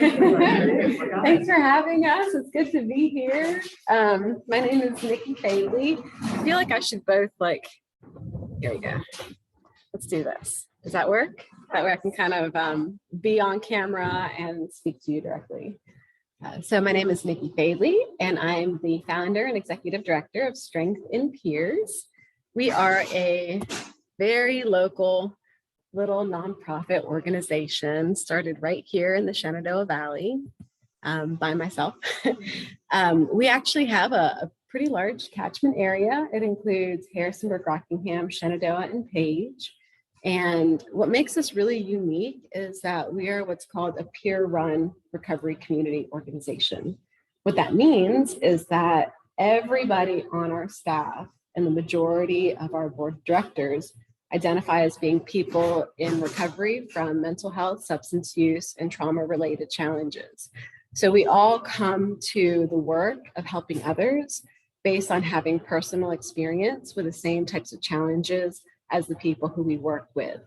Thanks for having us. It's good to be here. My name is Nicky Fadley. I feel like I should both here we go. Let's do this. Does that work? That way I can kind of be on camera and speak to you directly. So my name is Nicky Fadley, and I'm the founder and executive director of Strength in Peers. We are a very local little nonprofit organization started right here in the Shenandoah Valley by myself. We actually have a pretty large catchment area. It includes Harrisonburg, Rockingham, Shenandoah, and Page. And what makes us really unique is that we are what's called a peer-run recovery community organization. What that means is that everybody on our staff and the majority of our board of directors identify as being people in recovery from mental health, substance use, and trauma-related challenges. So we all come to the work of helping others based on having personal experience with the same types of challenges as the people who we work with.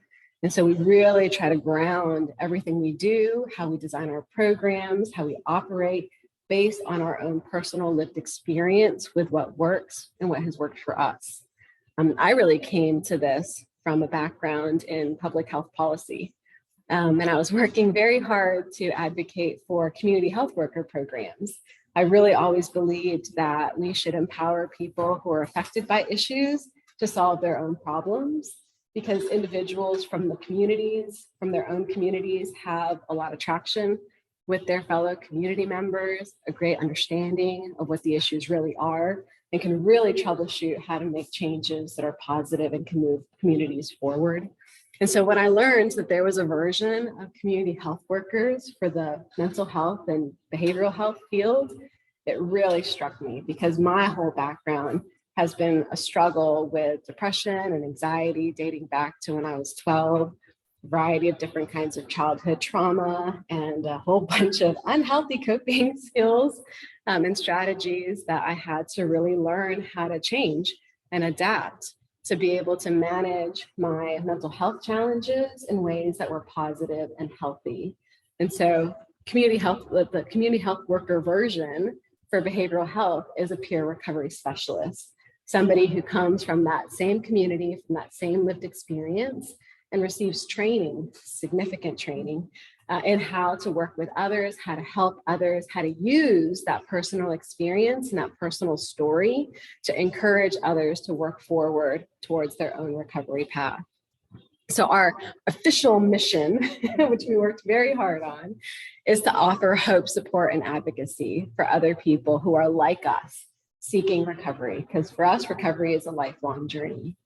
And so we really try to ground everything we do, how we design our programs, how we operate based on our own personal lived experience with what works and what has worked for us. I really came to this from a background in public health policy. And I was working very hard to advocate for community health worker programs. I really always believed that we should empower people who are affected by issues to solve their own problems, because individuals from the communities, from their own communities, have a lot of traction with their fellow community members, a great understanding of what the issues really are, and can really troubleshoot how to make changes that are positive and can move communities forward. And so when I learned that there was a version of community health workers for the mental health and behavioral health field, it really struck me, because my whole background has been a struggle with depression and anxiety dating back to when I was 12, a variety of different kinds of childhood trauma, and a whole bunch of unhealthy coping skills and strategies that I had to really learn how to change and adapt to be able to manage my mental health challenges in ways that were positive and healthy. And so community health, the community health worker version for behavioral health is a peer recovery specialist. Somebody who comes from that same community, from that same lived experience, and receives training, significant training, in how to work with others, how to help others, how to use that personal experience and that personal story to encourage others to work forward towards their own recovery path. So our official mission, which we worked very hard on, is to offer hope, support, and advocacy for other people who are like us, seeking recovery, because for us, recovery is a lifelong journey.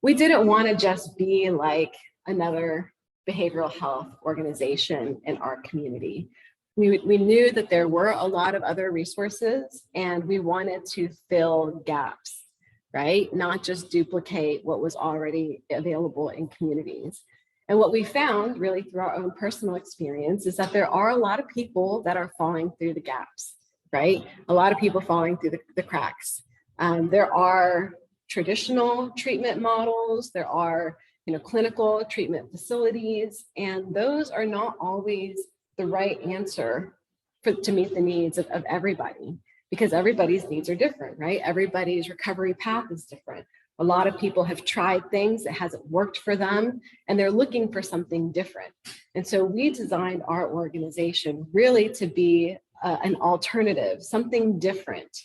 We didn't want to just be like another behavioral health organization in our community. We knew that there were a lot of other resources, and we wanted to fill gaps, right? Not just duplicate what was already available in communities. And what we found really through our own personal experience is that there are a lot of people that are falling through the gaps, right? A lot of people falling through the cracks. There are traditional treatment models, there are clinical treatment facilities, and those are not always the right answer to meet the needs of everybody, because everybody's needs are different, right? Everybody's recovery path is different. A lot of people have tried things that hasn't worked for them, and they're looking for something different. And so we designed our organization really to be an alternative, something different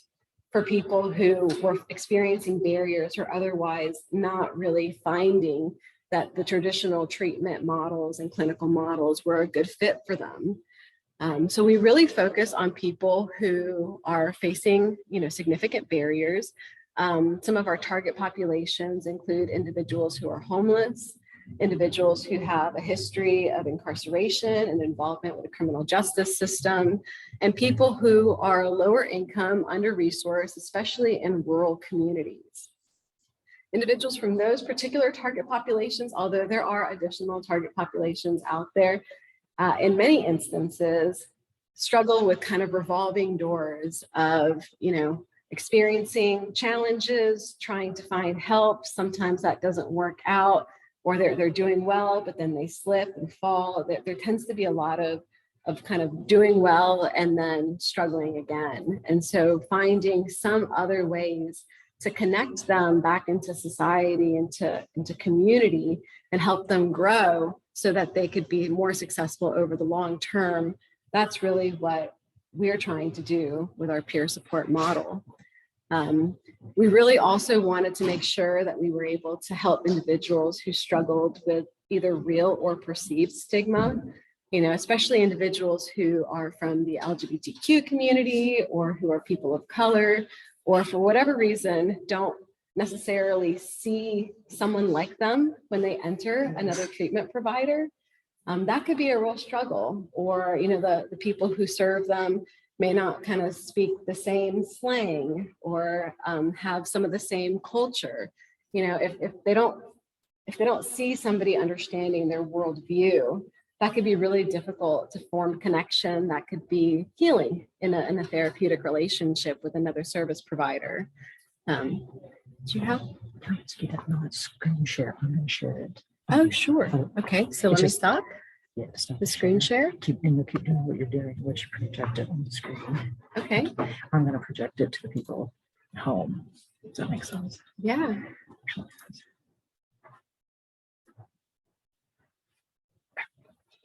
for people who were experiencing barriers or otherwise not really finding that the traditional treatment models and clinical models were a good fit for them. So we really focus on people who are facing, significant barriers. Some of our target populations include individuals who are homeless, individuals who have a history of incarceration and involvement with the criminal justice system, and people who are lower income, under-resourced, especially in rural communities. Individuals from those particular target populations, although there are additional target populations out there, in many instances, struggle with kind of revolving doors of, experiencing challenges, trying to find help. Sometimes that doesn't work out. or they're doing well, but then they slip and fall. There tends to be a lot of kind of doing well and then struggling again. And so finding some other ways to connect them back into society, into community, and help them grow so that they could be more successful over the long term. That's really what we're trying to do with our peer support model. We really also wanted to make sure that we were able to help individuals who struggled with either real or perceived stigma, especially individuals who are from the LGBTQ community or who are people of color, or for whatever reason, don't necessarily see someone like them when they enter another treatment provider. That could be a real struggle, or, the people who serve them may not kind of speak the same slang or have some of the same culture. If they don't see somebody understanding their worldview, that could be really difficult to form connection. That could be healing in a therapeutic relationship with another service provider. Do you have? No, it's screen share. I'm going to share it. Oh, sure. Okay, so let me stop. Yeah, stop the screen share. Keep doing what you're doing, what you project it on the screen. Okay. I'm going to project it to the people at home. Does that make sense? Yeah.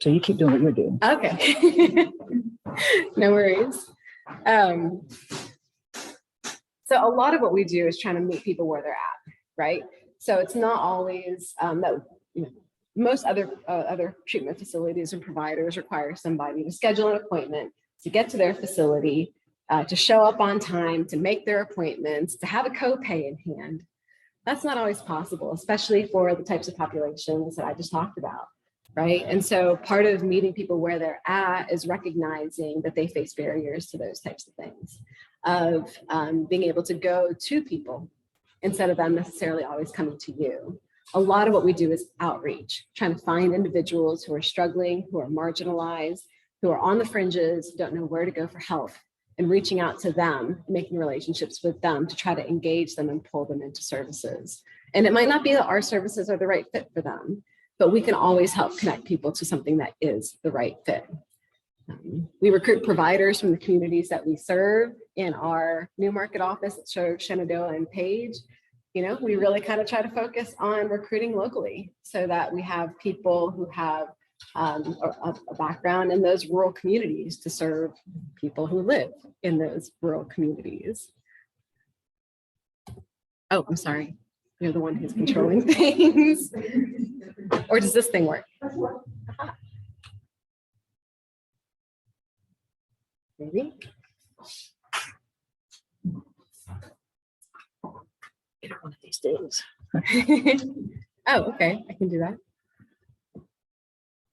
So you keep doing what you're doing. Okay. No worries. So a lot of what we do is trying to meet people where they're at, right? So it's not always that, most other treatment facilities and providers require somebody to schedule an appointment, to get to their facility, to show up on time, to make their appointments, to have a copay in hand. That's not always possible, especially for the types of populations that I just talked about, right? And so part of meeting people where they're at is recognizing that they face barriers to those types of things, of being able to go to people instead of them necessarily always coming to you. A lot of what we do is outreach, trying to find individuals who are struggling, who are marginalized, who are on the fringes, don't know where to go for help, and reaching out to them, making relationships with them to try to engage them and pull them into services. And it might not be that our services are the right fit for them, but we can always help connect people to something that is the right fit. We recruit providers from the communities that we serve in our New Market office at Shenandoah and Page. We really kind of try to focus on recruiting locally so that we have people who have a background in those rural communities to serve people who live in those rural communities. Oh, I'm sorry. You're the one who's controlling things. Or does this thing work? Maybe. One of these days. Oh, okay. I can do that.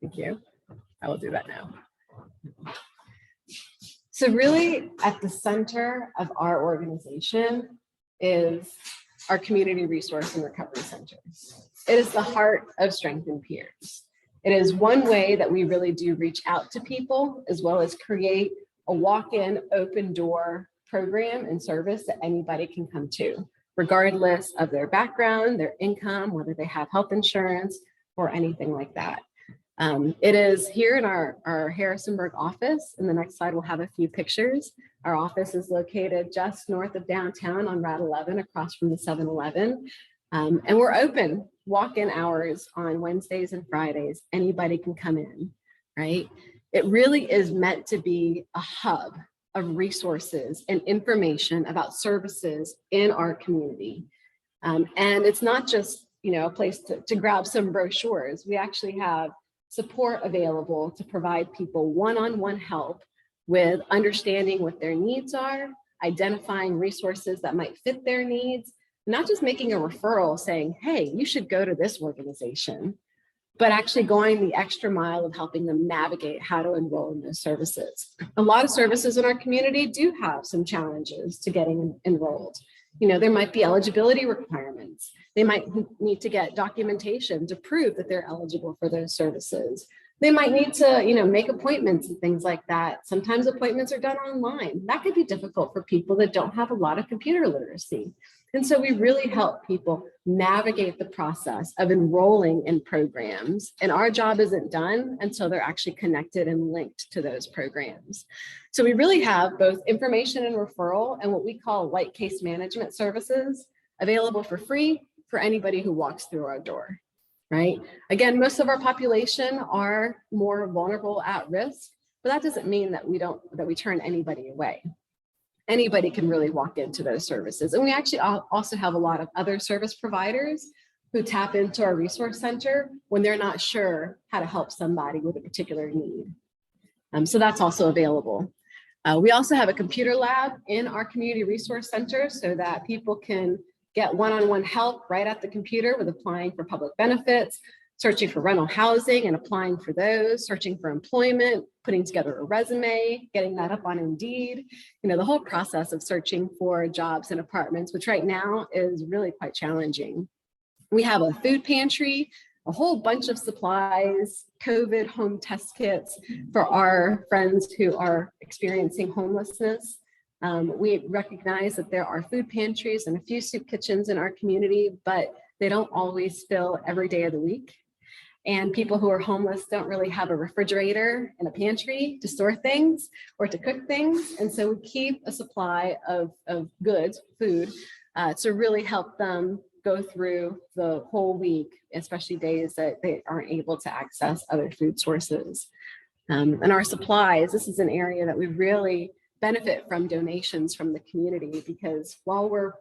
Thank you. I will do that now. So really at the center of our organization is our Community Resource and Recovery Center. It is the heart of Strength in Peers. It is one way that we really do reach out to people, as well as create a walk-in open door program and service that anybody can come to, regardless of their background, their income, whether they have health insurance or anything like that. It is here in our Harrisonburg office. In the next slide, we'll have a few pictures. Our office is located just north of downtown on Route 11, across from the 7-Eleven. And we're open walk-in hours on Wednesdays and Fridays. Anybody can come in, right? It really is meant to be a hub of resources and information about services in our community. And it's not just, a place to grab some brochures. We actually have support available to provide people one-on-one help with understanding what their needs are, identifying resources that might fit their needs, not just making a referral saying, hey, you should go to this organization, but actually going the extra mile of helping them navigate how to enroll in those services. A lot of services in our community do have some challenges to getting enrolled. There might be eligibility requirements. They might need to get documentation to prove that they're eligible for those services. They might need to, make appointments and things like that. Sometimes appointments are done online. That could be difficult for people that don't have a lot of computer literacy. And so we really help people navigate the process of enrolling in programs. And our job isn't done until they're actually connected and linked to those programs. So we really have both information and referral and what we call white case management services available for free for anybody who walks through our door, right? Again, most of our population are more vulnerable at risk, but that doesn't mean that we turn anybody away. Anybody can really walk into those services. And we actually also have a lot of other service providers who tap into our resource center when they're not sure how to help somebody with a particular need. So that's also available. We also have a computer lab in our community resource center so that people can get one-on-one help right at the computer with applying for public benefits, searching for rental housing and applying for those, searching for employment, putting together a resume, getting that up on Indeed, the whole process of searching for jobs and apartments, which right now is really quite challenging. We have a food pantry, a whole bunch of supplies, COVID home test kits for our friends who are experiencing homelessness. We recognize that there are food pantries and a few soup kitchens in our community, but they don't always fill every day of the week. And people who are homeless don't really have a refrigerator and a pantry to store things or to cook things. And so we keep a supply of goods, food, to really help them go through the whole week, especially days that they aren't able to access other food sources. And our supplies, this is an area that we really benefit from donations from the community, because while we're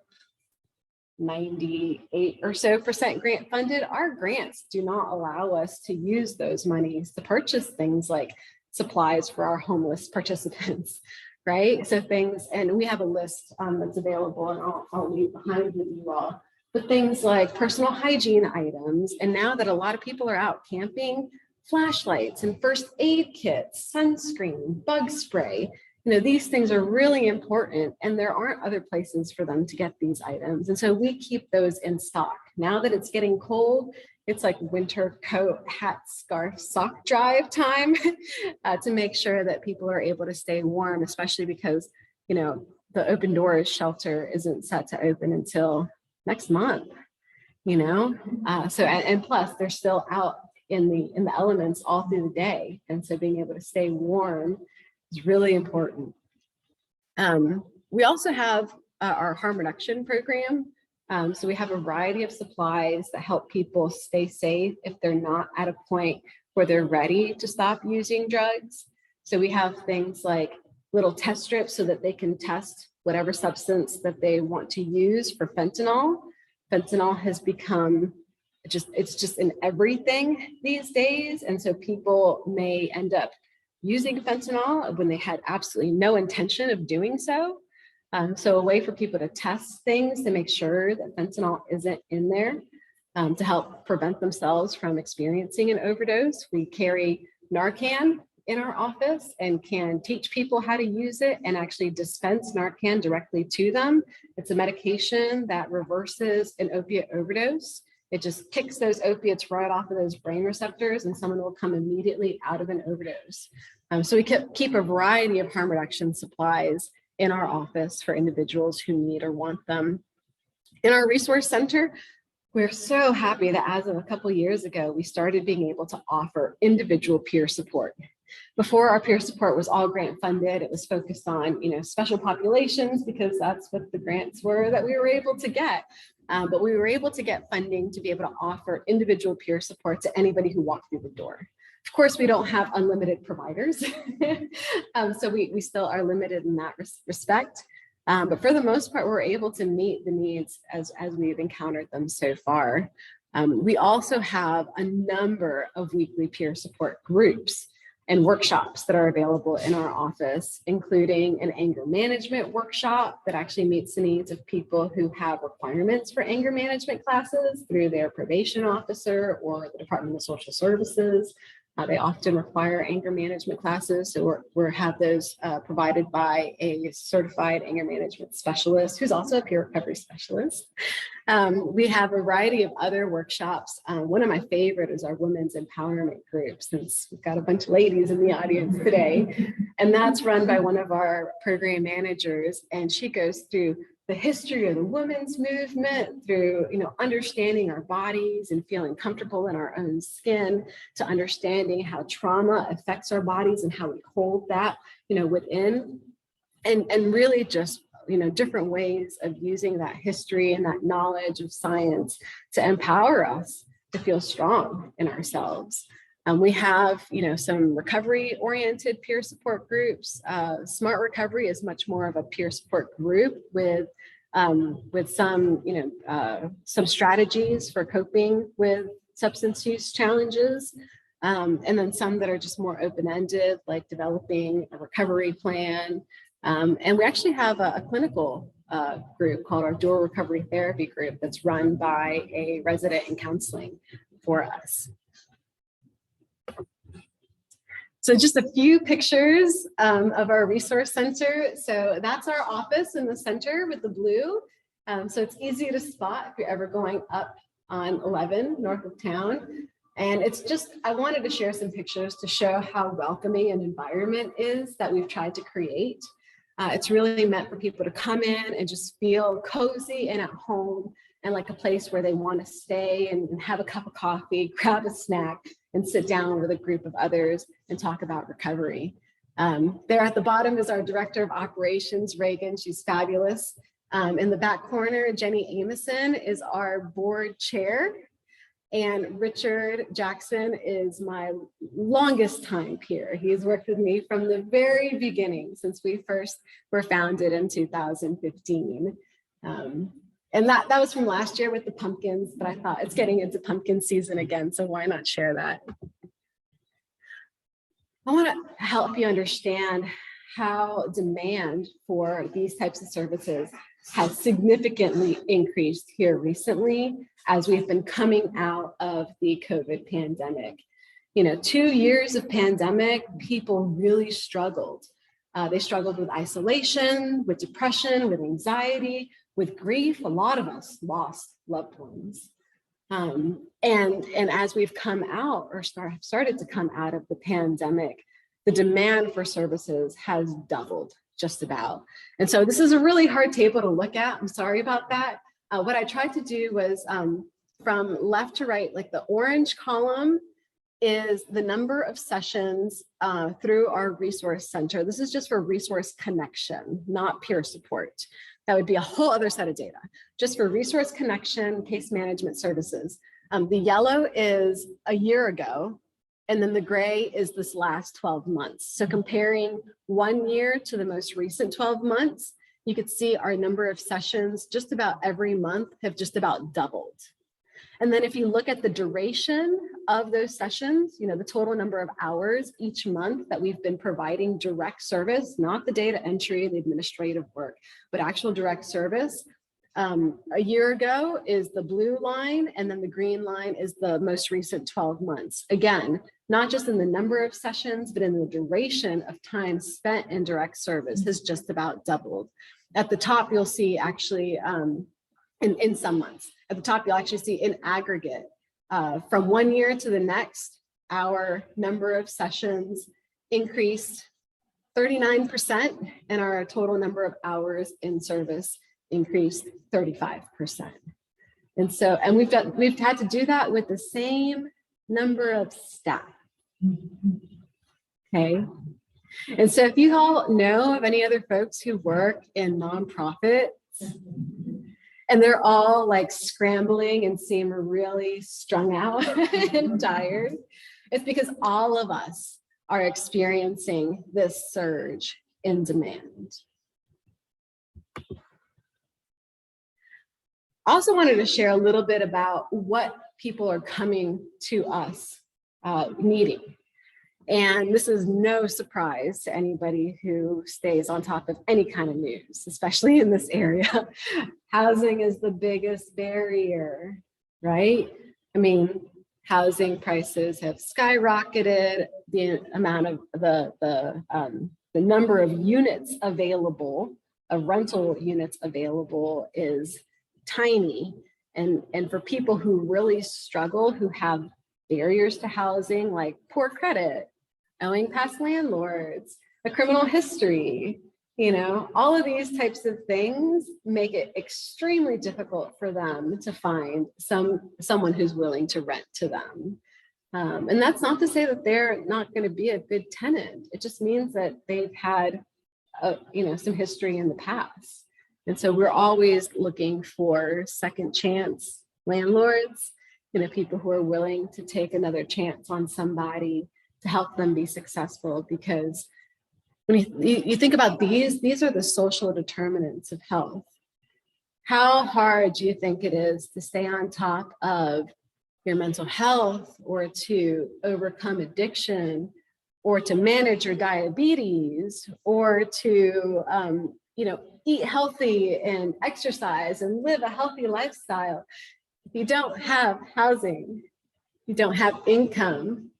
98% or so grant funded, our grants do not allow us to use those monies to purchase things like supplies for our homeless participants, right? So things, and we have a list that's available, and I'll leave behind with you all, but things like personal hygiene items. And now that a lot of people are out camping, flashlights and first aid kits, sunscreen, bug spray, these things are really important, and there aren't other places for them to get these items. And so we keep those in stock. Now that it's getting cold, it's like winter coat, hat, scarf, sock drive time to make sure that people are able to stay warm, especially because, the Open Doors shelter isn't set to open until next month, and plus they're still out in the elements all through the day. And so being able to stay warm is really important. We also have our harm reduction program. So we have a variety of supplies that help people stay safe if they're not at a point where they're ready to stop using drugs. So we have things like little test strips so that they can test whatever substance that they want to use for fentanyl. Fentanyl has become it's just in everything these days. And so people may end up using fentanyl when they had absolutely no intention of doing so. So a way for people to test things to make sure that fentanyl isn't in there, to help prevent themselves from experiencing an overdose. We carry Narcan in our office and can teach people how to use it and actually dispense Narcan directly to them. It's a medication that reverses an opiate overdose. It just kicks those opiates right off of those brain receptors, and someone will come immediately out of an overdose. So we keep a variety of harm reduction supplies in our office for individuals who need or want them. In our resource center, we're so happy that as of a couple of years ago, we started being able to offer individual peer support. Before, our peer support was all grant funded. It was focused on, special populations, because that's what the grants were that we were able to get. But we were able to get funding to be able to offer individual peer support to anybody who walked through the door. Of course, we don't have unlimited providers, so we still are limited in that respect. But for the most part, we're able to meet the needs as we've encountered them so far. We also have a number of weekly peer support groups and workshops that are available in our office, including an anger management workshop that actually meets the needs of people who have requirements for anger management classes through their probation officer or the Department of Social Services. They often require anger management classes, so we have those provided by a certified anger management specialist who's also a peer recovery specialist. We have a variety of other workshops. One of my favorite is our women's empowerment group, since we've got a bunch of ladies in the audience today, and that's run by one of our program managers, and she goes through the history of the women's movement, through, understanding our bodies and feeling comfortable in our own skin, to understanding how trauma affects our bodies and how we hold that, within, and really just, different ways of using that history and that knowledge of science to empower us to feel strong in ourselves. We have, some recovery-oriented peer support groups. Smart Recovery is much more of a peer support group with some, some strategies for coping with substance use challenges, and then some that are just more open-ended, like developing a recovery plan. And we actually have a clinical group called our Dual Recovery Therapy Group that's run by a resident in counseling for us. So just a few pictures of our resource center. So that's our office in the center with the blue. So it's easy to spot if you're ever going up on 11 north of town. And it's just, I wanted to share some pictures to show how welcoming an environment is that we've tried to create. It's really meant for people to come in and just feel cozy and at home, and like a place where they want to stay and have a cup of coffee, grab a snack, and sit down with a group of others and talk about recovery. There at the bottom is our Director of Operations, Reagan. She's fabulous. In the back corner, Jenny Amison is our board chair. And Richard Jackson is my longest time peer. He's worked with me from the very beginning, since we first were founded in 2015. And that was from last year with the pumpkins, but I thought it's getting into pumpkin season again, so why not share that? I want to help you understand how demand for these types of services has significantly increased here recently as we've been coming out of the COVID pandemic. 2 years of pandemic, people really struggled. They struggled with isolation, with depression, with anxiety, with grief. A lot of us lost loved ones. And as we've come out or started to come out of the pandemic, the demand for services has doubled just about. And so this is a really hard table to look at. I'm sorry about that. What I tried to do was from left to right, like the orange column is the number of sessions through our resource center. This is just for resource connection, not peer support. That would be a whole other set of data, just for resource connection, case management services. The yellow is a year ago, and then the gray is this last 12 months. So comparing 1 year to the most recent 12 months, you could see our number of sessions just about every month have just about doubled. And then if you look at the duration of those sessions, the total number of hours each month that we've been providing direct service, not the data entry, the administrative work, but actual direct service. A year ago is the blue line, and then the green line is the most recent 12 months. Again, not just in the number of sessions, but in the duration of time spent in direct service has just about doubled. At the top, you'll see actually, in some months, at the top, you'll actually see in aggregate, from 1 year to the next, our number of sessions increased 39%, and our total number of hours in service increased 35%. And so, and we've had to do that with the same number of staff. Okay. And so if you all know of any other folks who work in nonprofits and they're all like scrambling and seem really strung out and tired, it's because all of us are experiencing this surge in demand. I also wanted to share a little bit about what people are coming to us needing. And this is no surprise to anybody who stays on top of any kind of news, especially in this area. Housing is the biggest barrier, right? I mean, housing prices have skyrocketed. The amount of the number of units available, of rental units available, is tiny. And for people who really struggle, who have barriers to housing like poor credit, owing past landlords, a criminal history, You know, all of these types of things make it extremely difficult for them to find someone who's willing to rent to them. And that's not to say that they're not going to be a good tenant. It just means that they've had, some history in the past. And so we're always looking for second chance landlords, people who are willing to take another chance on somebody to help them be successful. Because when you think about these are the social determinants of health. How hard do you think it is to stay on top of your mental health, or to overcome addiction, or to manage your diabetes, or to eat healthy and exercise and live a healthy lifestyle? If you don't have housing, you don't have income,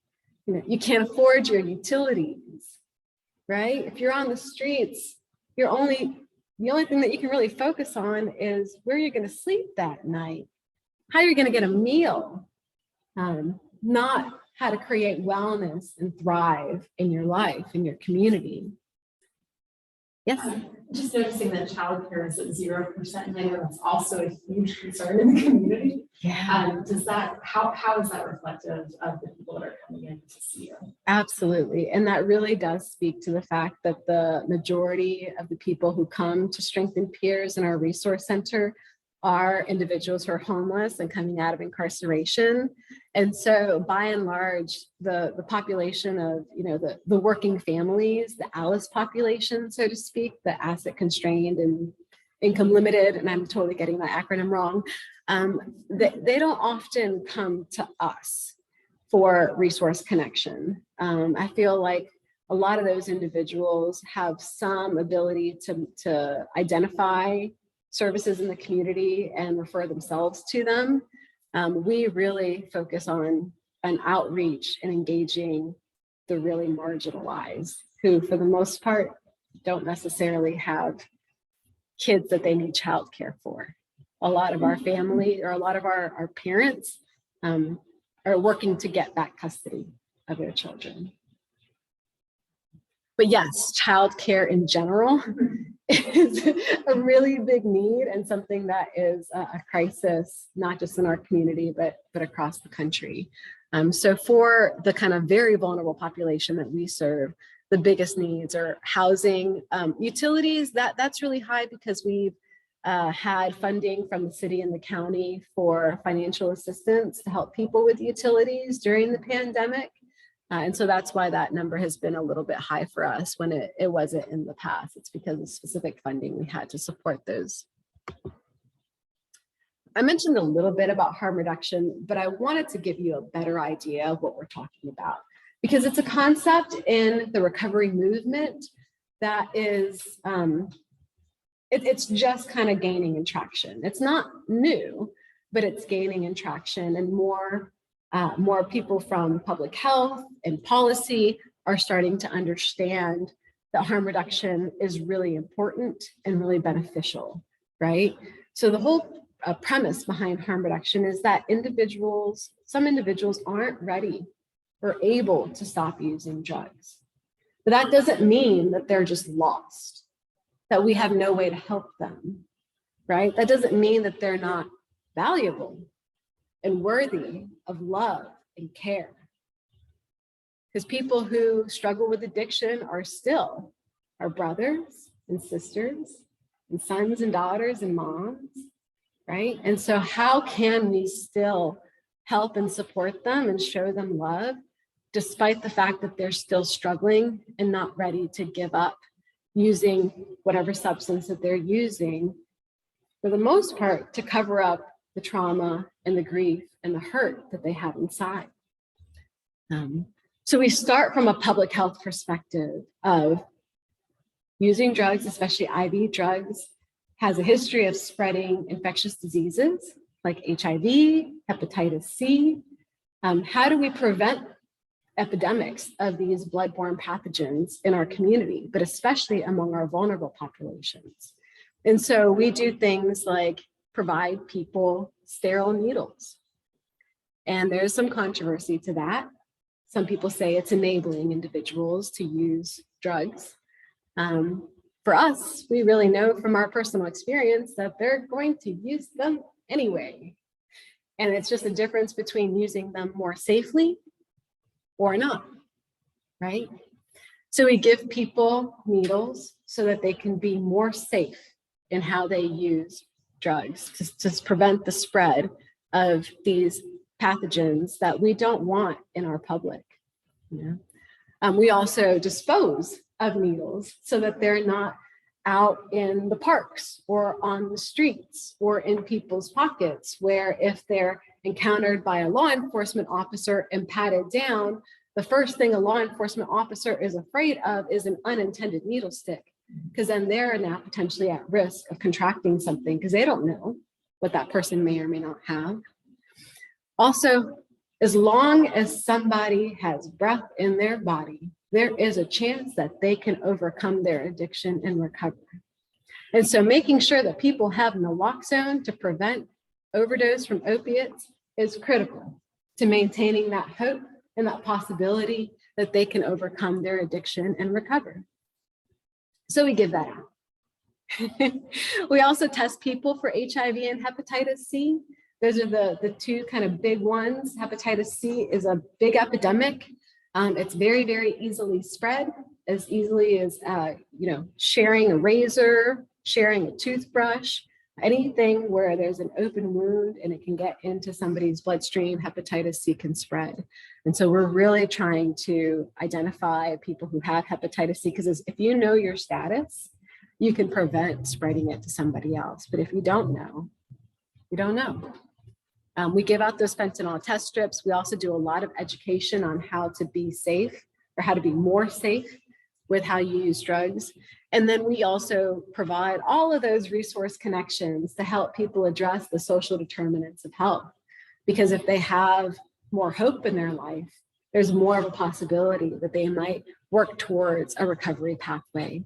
you can't afford your utilities, right? If you're on the streets, the only thing that you can really focus on is where you're going to sleep that night, how you're going to get a meal, not how to create wellness and thrive in your life, in your community. Yes. Just noticing that childcare is at 0% now, that's also a huge concern in the community. Yeah. How is that reflective of the people that are coming in to see you? Absolutely. And that really does speak to the fact that the majority of the people who come to Strengthen Peers in our resource center are individuals who are homeless and coming out of incarceration. And so by and large, the population of, the working families, the ALICE population, so to speak, the asset constrained and income limited, and I'm totally getting that acronym wrong, they don't often come to us for resource connection. I feel like a lot of those individuals have some ability to identify services in the community and refer themselves to them. We really focus on an outreach and engaging the really marginalized, who for the most part don't necessarily have kids that they need childcare for. A lot of our family, or a lot of our parents are working to get back custody of their children. But yes, childcare in general is a really big need, and something that is a crisis, not just in our community, but across the country. So for the kind of very vulnerable population that we serve, the biggest needs are housing, utilities. That's really high because we've had funding from the city and the county for financial assistance to help people with utilities during the pandemic. And so that's why that number has been a little bit high for us when it wasn't in the past. It's because of specific funding we had to support those. I mentioned a little bit about harm reduction, but I wanted to give you a better idea of what we're talking about, because it's a concept in the recovery movement that is, it's just kind of gaining in traction. It's not new, but it's gaining in traction, and more people from public health and policy are starting to understand that harm reduction is really important and really beneficial, right? So the whole premise behind harm reduction is that some individuals aren't ready or able to stop using drugs. But that doesn't mean that they're just lost, that we have no way to help them, right? That doesn't mean that they're not valuable and worthy of love and care. Because people who struggle with addiction are still our brothers and sisters and sons and daughters and moms, right? And so how can we still help and support them and show them love, despite the fact that they're still struggling and not ready to give up using whatever substance that they're using, for the most part, to cover up the trauma and the grief and the hurt that they have inside. So we start from a public health perspective of using drugs, especially IV drugs, has a history of spreading infectious diseases like HIV, hepatitis C. How do we prevent epidemics of these bloodborne pathogens in our community, but especially among our vulnerable populations? And so we do things like provide people sterile needles. And there's some controversy to that. Some people say it's enabling individuals to use drugs. for us, we really know from our personal experience that they're going to use them anyway. And it's just a difference between using them more safely or not, right? So we give people needles so that they can be more safe in how they use drugs to prevent the spread of these pathogens that we don't want in our public. You know? We also dispose of needles so that they're not out in the parks or on the streets or in people's pockets, where if they're encountered by a law enforcement officer and patted down, the first thing a law enforcement officer is afraid of is an unintended needle stick, because then they're now potentially at risk of contracting something because they don't know what that person may or may not have. Also, as long as somebody has breath in their body, there is a chance that they can overcome their addiction and recover. And so making sure that people have naloxone to prevent overdose from opiates is critical to maintaining that hope and that possibility that they can overcome their addiction and recover. So we give that out. We also test people for HIV and hepatitis C. Those are the two kind of big ones. Hepatitis C is a big epidemic. It's very, very easily spread, as easily as sharing a razor, sharing a toothbrush, anything where there's an open wound and it can get into somebody's bloodstream, hepatitis C can spread. And so we're really trying to identify people who have hepatitis C, because if you know your status, you can prevent spreading it to somebody else. But if you don't know, you don't know. We give out those fentanyl test strips. We also do a lot of education on how to be safe, or how to be more safe with how you use drugs. And then we also provide all of those resource connections to help people address the social determinants of health. Because if they have more hope in their life, there's more of a possibility that they might work towards a recovery pathway.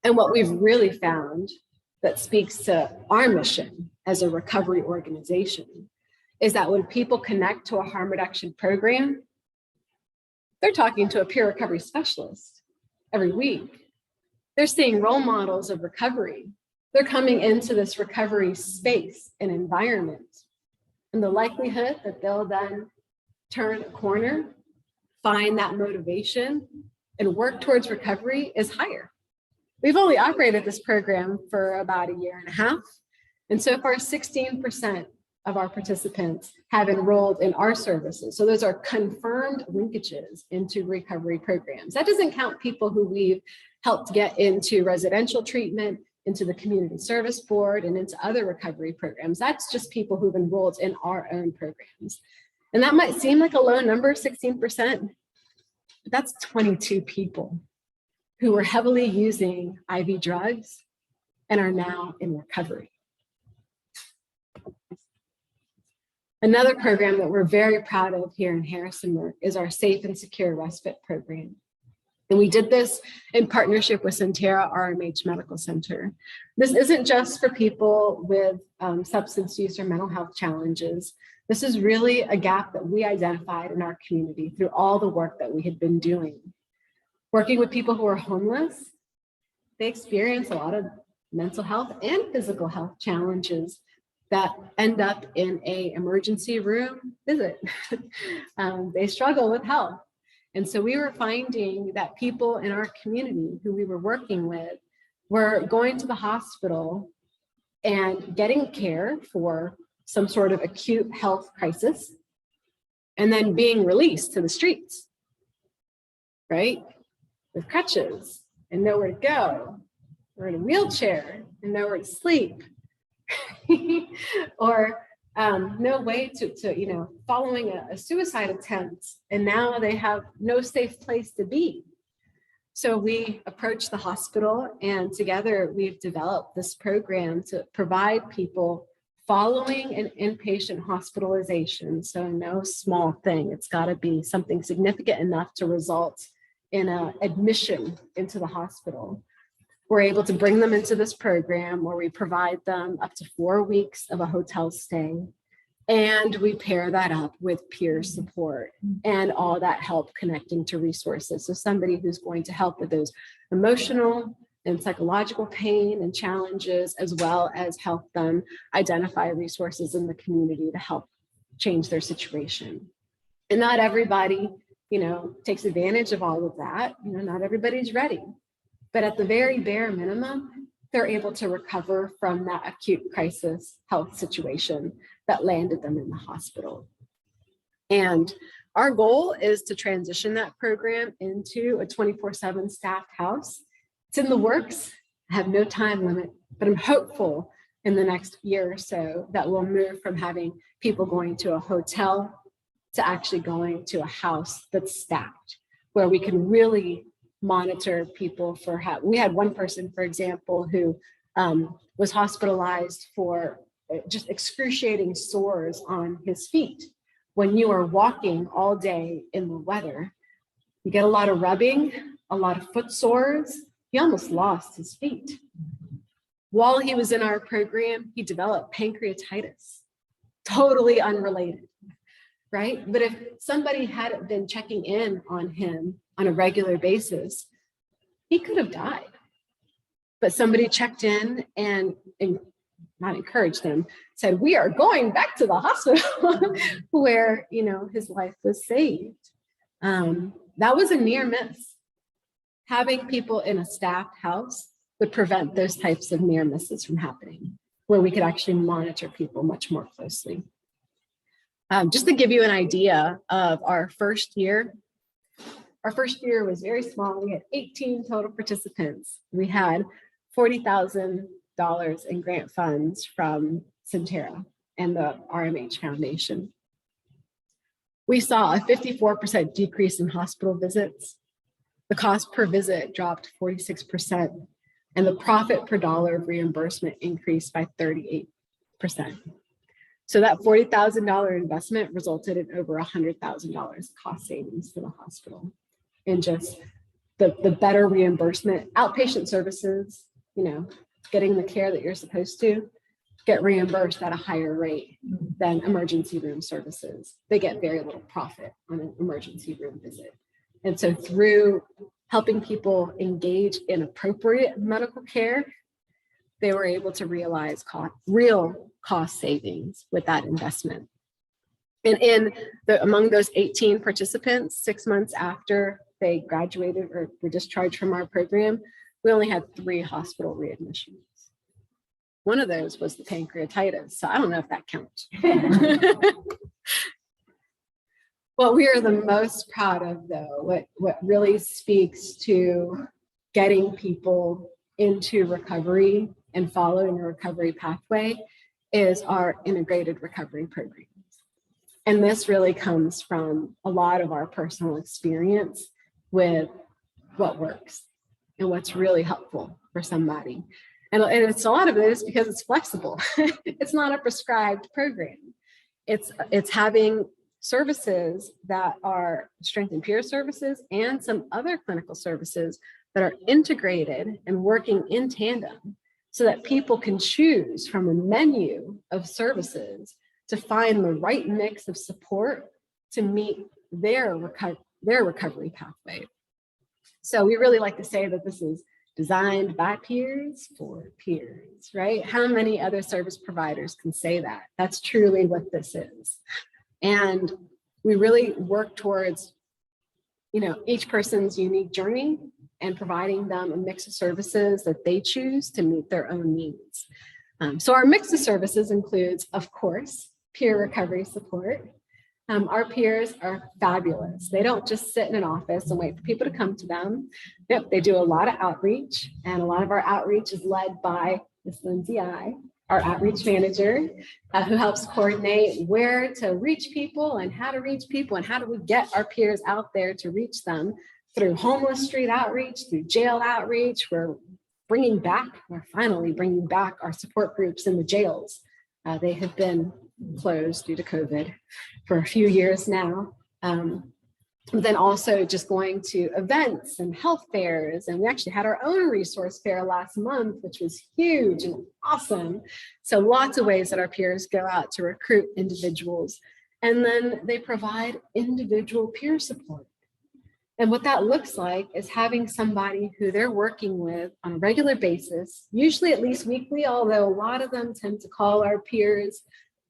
And what we've really found that speaks to our mission as a recovery organization is that when people connect to a harm reduction program, they're talking to a peer recovery specialist every week. They're seeing role models of recovery. They're coming into this recovery space and environment. And the likelihood that they'll then turn a corner, find that motivation, and work towards recovery is higher. We've only operated this program for about 1.5 years. And so far, 16% of our participants have enrolled in our services. So those are confirmed linkages into recovery programs. That doesn't count people who we've helped get into residential treatment, into the community service board, and into other recovery programs. That's just people who've enrolled in our own programs. And that might seem like a low number, 16%, but that's 22 people who were heavily using IV drugs and are now in recovery. Another program that we're very proud of here in Harrisonburg is our Safe and Secure Respite program. And we did this in partnership with Sentara RMH Medical Center. This isn't just for people with substance use or mental health challenges. This is really a gap that we identified in our community through all the work that we had been doing. Working with people who are homeless, they experience a lot of mental health and physical health challenges that end up in an emergency room visit. They struggle with health. And so we were finding that people in our community who we were working with were going to the hospital and getting care for some sort of acute health crisis, and then being released to the streets, right? With crutches and nowhere to go, or in a wheelchair and nowhere to sleep, or no way to following a suicide attempt, and now they have no safe place to be. So we approached the hospital, and together we've developed this program to provide people following an inpatient hospitalization. So no small thing, it's got to be something significant enough to result in an admission into the hospital. We're able to bring them into this program where we provide them up to 4 weeks of a hotel stay, and we pair that up with peer support and all that help connecting to resources. So somebody who's going to help with those emotional in psychological pain and challenges, as well as help them identify resources in the community to help change their situation. And not everybody, takes advantage of all of that. Not everybody's ready. But at the very bare minimum, they're able to recover from that acute crisis health situation that landed them in the hospital. And our goal is to transition that program into a 24/7 staffed house. It's in the works. I have no time limit, but I'm hopeful in the next year or so that we'll move from having people going to a hotel to actually going to a house that's staffed, where we can really monitor people for we had one person, for example, who was hospitalized for just excruciating sores on his feet. When you are walking all day in the weather, you get a lot of rubbing, a lot of foot sores. He almost lost his feet. While he was in our program, he developed pancreatitis, totally unrelated, right? But if somebody hadn't been checking in on him on a regular basis, he could have died. But somebody checked in and not encouraged him, said, we are going back to the hospital where, his life was saved. That was a near miss. Having people in a staffed house would prevent those types of near misses from happening, where we could actually monitor people much more closely. Just to give you an idea of our first year was very small. We had 18 total participants. We had $40,000 in grant funds from Centera and the RMH Foundation. We saw a 54% decrease in hospital visits. The cost per visit dropped 46%, and the profit per dollar of reimbursement increased by 38%. So that $40,000 investment resulted in over $100,000 cost savings for the hospital. And just the better reimbursement, outpatient services, getting the care that you're supposed to, get reimbursed at a higher rate than emergency room services. They get very little profit on an emergency room visit. And so through helping people engage in appropriate medical care, they were able to realize real cost savings with that investment. And among those 18 participants, 6 months after they graduated or were discharged from our program, we only had 3 hospital readmissions. One of those was the pancreatitis, so I don't know if that counts. What we are the most proud of, though, what really speaks to getting people into recovery and following a recovery pathway, is our integrated recovery programs. And this really comes from a lot of our personal experience with what works and what's really helpful for somebody. And it's a lot of it is because it's flexible. It's not a prescribed program. It's having services that are strength and peer services and some other clinical services that are integrated and working in tandem so that people can choose from a menu of services to find the right mix of support to meet their recovery pathway. So we really like to say that this is designed by peers for peers, right? How many other service providers can say that? That's truly what this is. And we really work towards, each person's unique journey and providing them a mix of services that they choose to meet their own needs. So our mix of services includes, of course, peer recovery support. Our peers are fabulous. They don't just sit in an office and wait for people to come to them. Yep, they do a lot of outreach, and a lot of our outreach is led by Ms. Lindsay I, our outreach manager, who helps coordinate where to reach people and how to reach people and how do we get our peers out there to reach them through homeless street outreach, through jail outreach. We're finally bringing back our support groups in the jails. They have been closed due to COVID for a few years now. But then also just going to events and health fairs. And we actually had our own resource fair last month, which was huge and awesome. So lots of ways that our peers go out to recruit individuals. And then they provide individual peer support. And what that looks like is having somebody who they're working with on a regular basis, usually at least weekly, although a lot of them tend to call our peers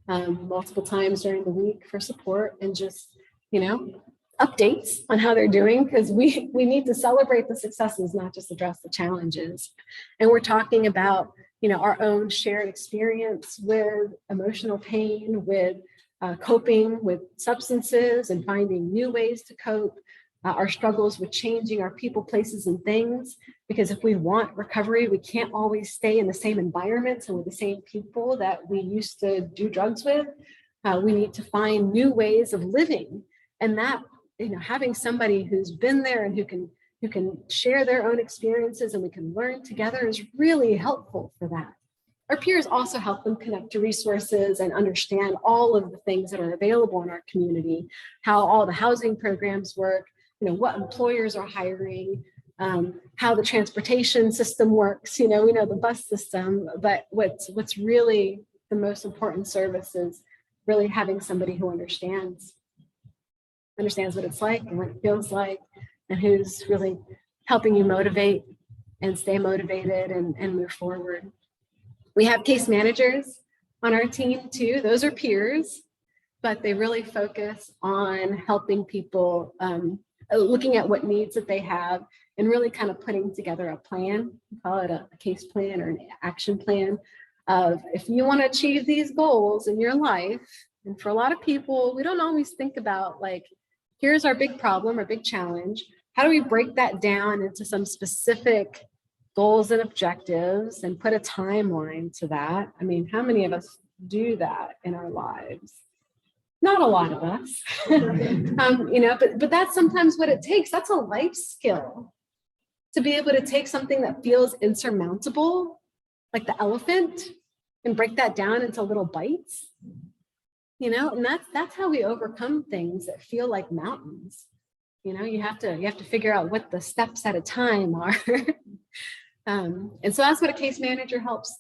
multiple times during the week for support and just, updates on how they're doing, because we need to celebrate the successes, not just address the challenges. And we're talking about, our own shared experience with emotional pain, with coping with substances and finding new ways to cope, our struggles with changing our people, places, and things. Because if we want recovery, we can't always stay in the same environments and with the same people that we used to do drugs with. We need to find new ways of living, and that, having somebody who's been there and who can share their own experiences and we can learn together is really helpful for that. Our peers also help them connect to resources and understand all of the things that are available in our community, how all the housing programs work, what employers are hiring, how the transportation system works. We know the bus system, but what's really the most important service is really having somebody who understands what it's like and what it feels like, and who's really helping you motivate and stay motivated and move forward. We have case managers on our team too. Those are peers, but they really focus on helping people, looking at what needs that they have and really kind of putting together a plan. We call it a case plan or an action plan of, if you want to achieve these goals in your life. And for a lot of people, we don't always think about, like, here's our big problem or big challenge. How do we break that down into some specific goals and objectives and put a timeline to that? I mean, how many of us do that in our lives? Not a lot of us, but that's sometimes what it takes. That's a life skill, to be able to take something that feels insurmountable, like the elephant, and break that down into little bites. And that's how we overcome things that feel like mountains. You have to figure out what the steps at a time are. And so that's what a case manager helps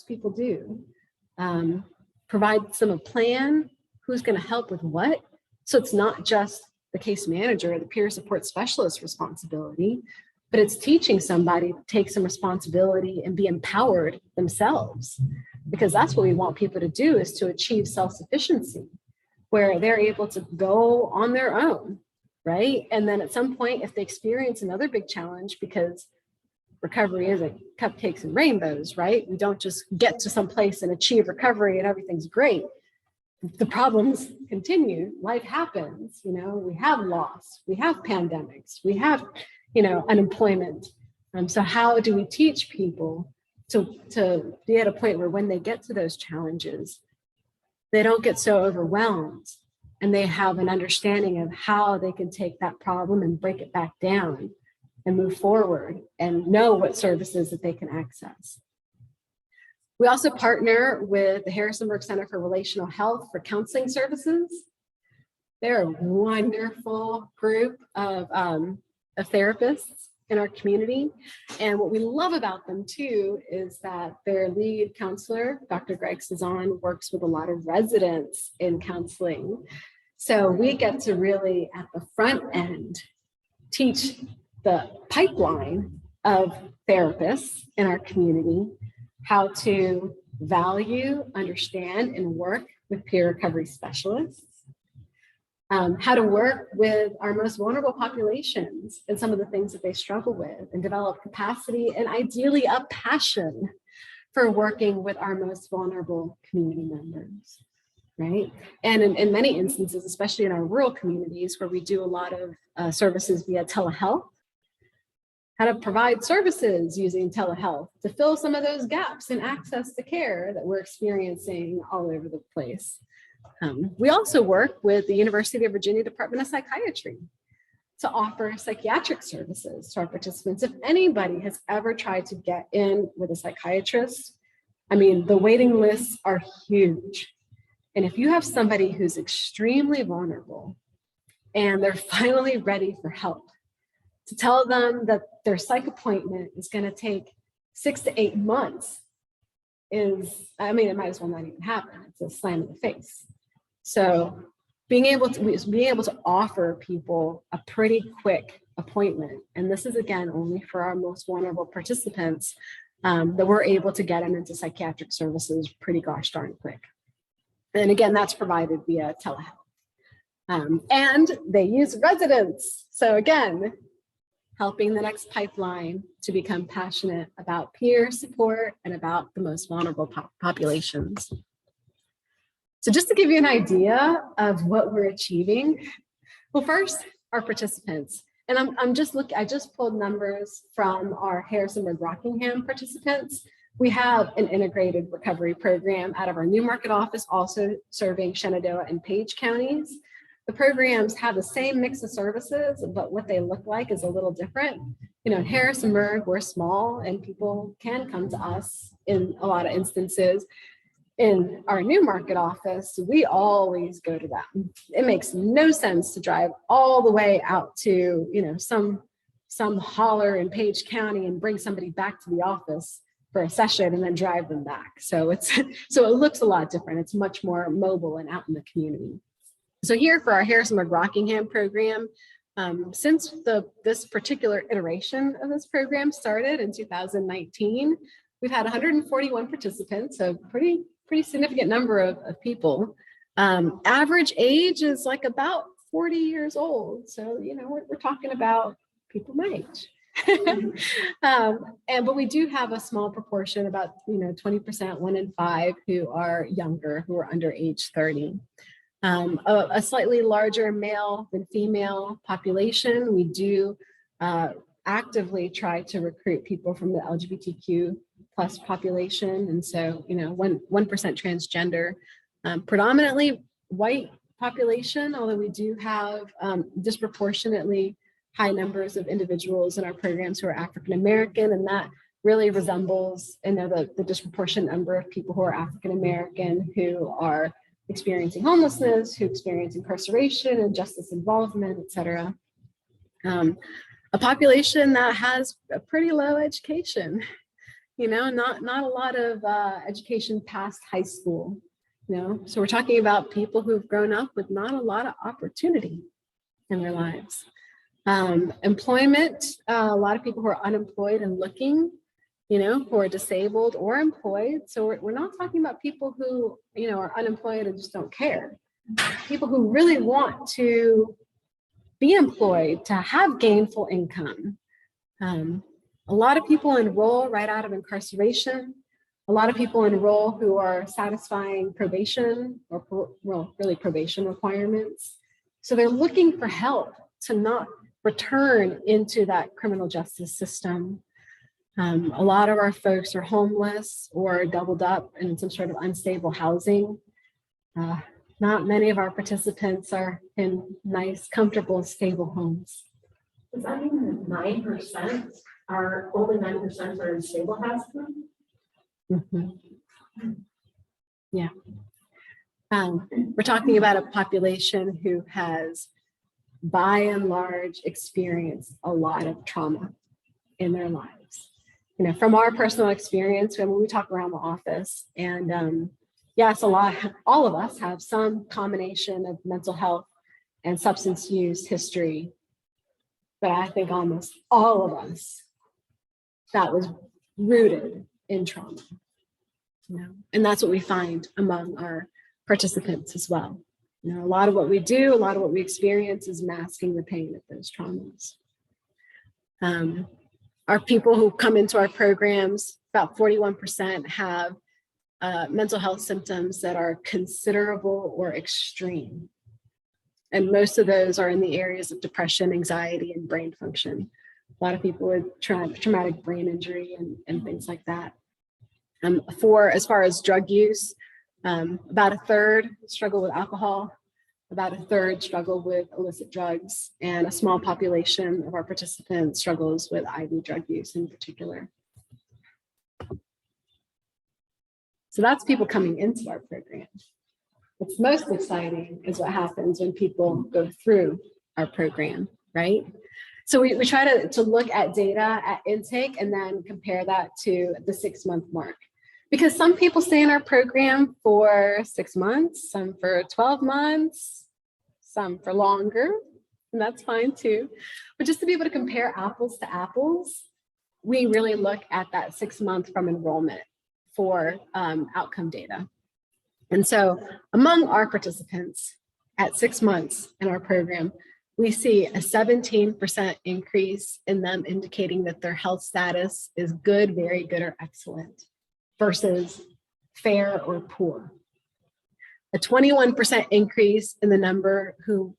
people do. Provide a plan, who's going to help with what. So it's not just the case manager or the peer support specialist responsibility, but it's teaching somebody to take some responsibility and be empowered themselves. Because that's what we want people to do, is to achieve self-sufficiency, where they're able to go on their own, right? And then at some point, if they experience another big challenge, because recovery isn't cupcakes and rainbows, right? We don't just get to some place and achieve recovery and everything's great. The problems continue. Life happens. We have loss, we have pandemics, we have, unemployment. So how do we teach people to be at a point where when they get to those challenges, they don't get so overwhelmed, and they have an understanding of how they can take that problem and break it back down and move forward and know what services that they can access. We also partner with the Harrisonburg Center for Relational Health for counseling services. They're a wonderful group of therapists in our community. And what we love about them too is that their lead counselor, Dr. Greg Cezanne, works with a lot of residents in counseling. So we get to really, at the front end, teach the pipeline of therapists in our community how to value, understand, and work with peer recovery specialists, how to work with our most vulnerable populations and some of the things that they struggle with, and develop capacity and ideally a passion for working with our most vulnerable community members, right? And in many instances, especially in our rural communities where we do a lot of services via telehealth, how to provide services using telehealth to fill some of those gaps in access to care that we're experiencing all over the place. We also work with the University of Virginia Department of Psychiatry to offer psychiatric services to our participants. If anybody has ever tried to get in with a psychiatrist, I mean, the waiting lists are huge. And if you have somebody who's extremely vulnerable and they're finally ready for help, to tell them that their psych appointment is going to take 6 to 8 months is, I mean, it might as well not even happen. It's a slam in the face. So being able to offer people a pretty quick appointment. And this is, again, only for our most vulnerable participants, that we're able to get them into psychiatric services pretty gosh darn quick. And again, that's provided via telehealth. And they use residents. So again, helping the next pipeline to become passionate about peer support and about the most vulnerable populations. So just to give you an idea of what we're achieving, well, first, our participants. And I just pulled numbers from our Harrisonburg Rockingham participants. We have an integrated recovery program out of our Newmarket office, also serving Shenandoah and Page counties. The programs have the same mix of services, but what they look like is a little different. You know, in Harrisonburg, we're small and people can come to us in a lot of instances. In our Newmarket office, we always go to them. It makes no sense to drive all the way out to, you know, some holler in Page County and bring somebody back to the office for a session and then drive them back. So it looks a lot different. It's much more mobile and out in the community. So here for our Harrisonburg Rockingham program, since this particular iteration of this program started in 2019, we've had 141 participants, so pretty significant number of people. Average age is like about 40 years old. So, you know, we're talking about people my age. But we do have a small proportion, about, you know, 20%, 1 in 5 who are younger, who are under age 30. A slightly larger male than female population. We do actively try to recruit people from the LGBTQ plus population. And so, you know, 1% transgender, predominantly white population, although we do have disproportionately high numbers of individuals in our programs who are African-American, and that really resembles, you know, the disproportionate number of people who are African-American who are experiencing homelessness, who experience incarceration and justice involvement, et cetera. A population that has a pretty low education, you know, not a lot of education past high school, you know. So we're talking about people who've grown up with not a lot of opportunity in their lives. Employment, a lot of people who are unemployed and looking, you know, who are disabled or employed. So we're not talking about people who, you know, are unemployed and just don't care. People who really want to be employed, to have gainful income. A lot of people enroll right out of incarceration. A lot of people enroll who are satisfying probation or really probation requirements. So they're looking for help to not return into that criminal justice system. A lot of our folks are homeless or doubled up in some sort of unstable housing. Not many of our participants are in nice, comfortable, stable homes. Does that mean that 9% are, only 9% are in stable housing? Mm-hmm. Yeah. We're talking about a population who has, by and large, experienced a lot of trauma in their lives. You know, from our personal experience, when we talk around the office, and yes, all of us have some combination of mental health and substance use history, but I think almost all of us, that was rooted in trauma, you know, and that's what we find among our participants as well. You know, a lot of what we do, a lot of what we experience is masking the pain of those traumas. Our people who come into our programs, about 41% have mental health symptoms that are considerable or extreme. And most of those are in the areas of depression, anxiety, and brain function. A lot of people with traumatic brain injury and things like that. As far as drug use, about a third struggle with alcohol, about a third struggle with illicit drugs, and a small population of our participants struggles with IV drug use in particular. So that's people coming into our program. What's most exciting is what happens when people go through our program, right? So we try to look at data at intake and then compare that to the 6-month mark. Because some people stay in our program for 6 months, some for 12 months, some for longer, and that's fine too. But just to be able to compare apples to apples, we really look at that 6 month from enrollment for outcome data. And so among our participants at 6 months in our program, we see a 17% increase in them indicating that their health status is good, very good, or excellent versus fair or poor. A 21% increase in the number who,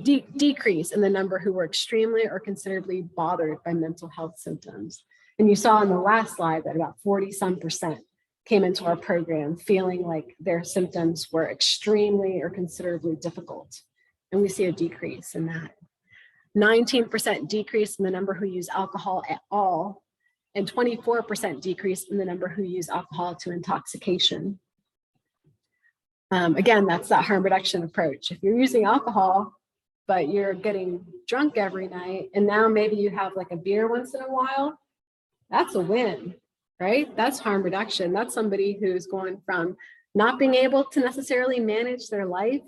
decrease in the number who were extremely or considerably bothered by mental health symptoms. And you saw in the last slide that about 40% came into our program feeling like their symptoms were extremely or considerably difficult. And we see a decrease in that. 19% decrease in the number who use alcohol at all, and 24% decrease in the number who use alcohol to intoxication. Again, that's that harm reduction approach. If you're using alcohol, but you're getting drunk every night, and now maybe you have like a beer once in a while, that's a win, right? That's harm reduction. That's somebody who's going from not being able to necessarily manage their life,